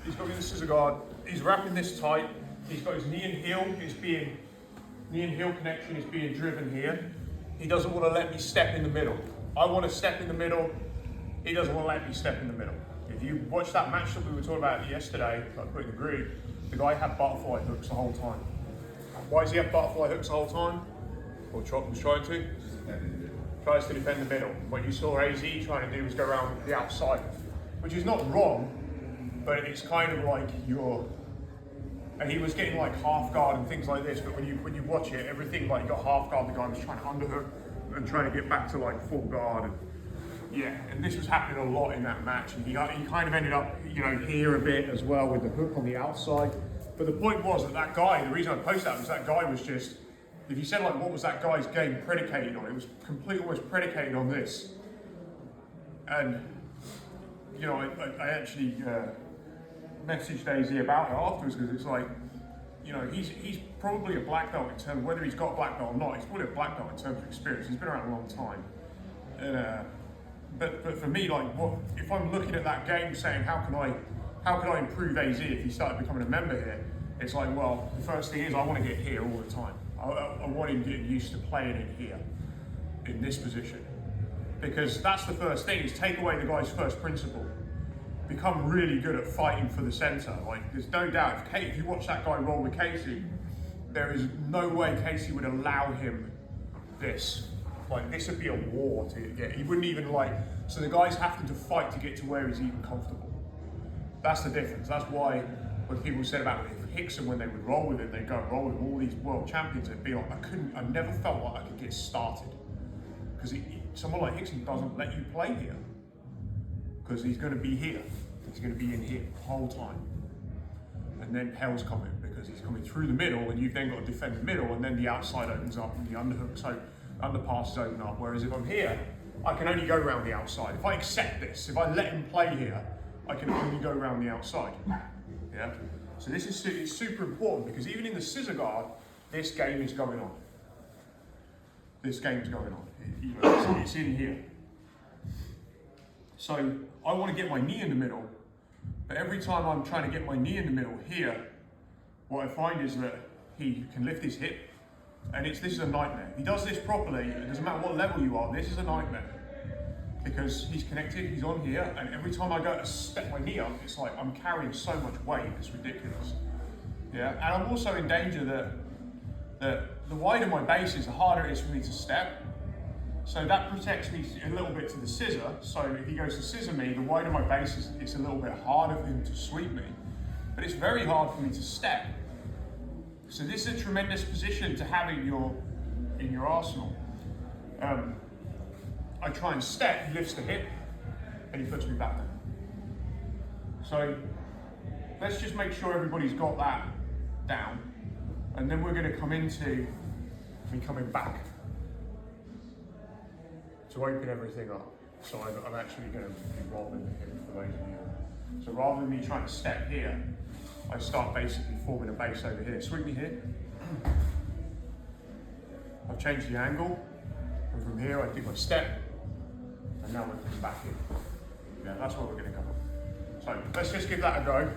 He's got me in the scissor guard. He's wrapping this tight. He's got his knee and heel. Knee and heel connection is being driven here. He doesn't want to let me step in the middle. I want to step in the middle. He doesn't want to let me step in the middle. If you watch that match that we were talking about yesterday, I put in the group, the guy had butterfly hooks the whole time. Why does he have butterfly hooks the whole time? Or was trying to? Tries to defend the middle. What you saw AZ trying to do was go around the outside, which is not wrong, but it's kind of like and he was getting like half guard and things like this, but when you watch it, everything like got half guard, the guy was trying to underhook and trying to get back to like full guard. And this was happening a lot in that match, and he kind of ended up, here a bit as well with the hook on the outside. But the point was that guy, the reason I posted that was that guy was just, if you said like what was that guy's game predicated on, it was completely almost predicated on this. And I actually messaged AZ about it afterwards, because it's like, he's probably a black belt in terms of whether he's got a black belt or not. He's probably a black belt in terms of experience. He's been around a long time. But for me, like, if I'm looking at that game saying how can I improve AZ if he started becoming a member here? It's like, well, the first thing is I want to get here all the time. I want him getting used to playing in here, in this position, because that's the first thing, is take away the guy's first principle. Become really good at fighting for the center. Like, there's no doubt, if you watch that guy roll with Casey, there is no way Casey would allow him this. Like, this would be a war to get. He wouldn't even so the guy's having to fight to get to where he's even comfortable. That's the difference. That's why when people said about Rickson, when they would roll with him, they'd go and roll with all these world champions, it'd be like, I never felt like I could get started. Because someone like Rickson doesn't let you play here. Because he's going to be here. He's going to be in here the whole time. And then hell's coming, because he's coming through the middle, and you've then got to defend the middle, and then the outside opens up and the underpasses open up. Whereas if I'm here, I can only go around the outside. If I accept this, if I let him play here, I can only go around the outside. Yeah. So this is it's super important, because even in the scissor guard, this game is going on. This game is going on. It's in here. So I want to get my knee in the middle, but every time I'm trying to get my knee in the middle here, what I find is that he can lift his hip, and this is a nightmare. If he does this properly, it doesn't matter what level you are, this is a nightmare. Because he's connected, he's on here, and every time I go to step my knee up, it's like I'm carrying so much weight, it's ridiculous. Yeah, and I'm also in danger that the wider my base is, the harder it is for me to step. So that protects me a little bit to the scissor. So if he goes to scissor me, the wider my base is, it's a little bit harder for him to sweep me. But it's very hard for me to step. So this is a tremendous position to have in your arsenal. I try and step, he lifts the hip, and he puts me back down. So let's just make sure everybody's got that down, and then we're going to come into me coming back to open everything up. So I'm actually going to be rolling the hip for those of you. So rather than me trying to step here, I start basically forming a base over here. Sweep me here. I've changed the angle, and from here I do my step, and now we're coming back in. Yeah, that's what we're going to cover. So let's just give that a go.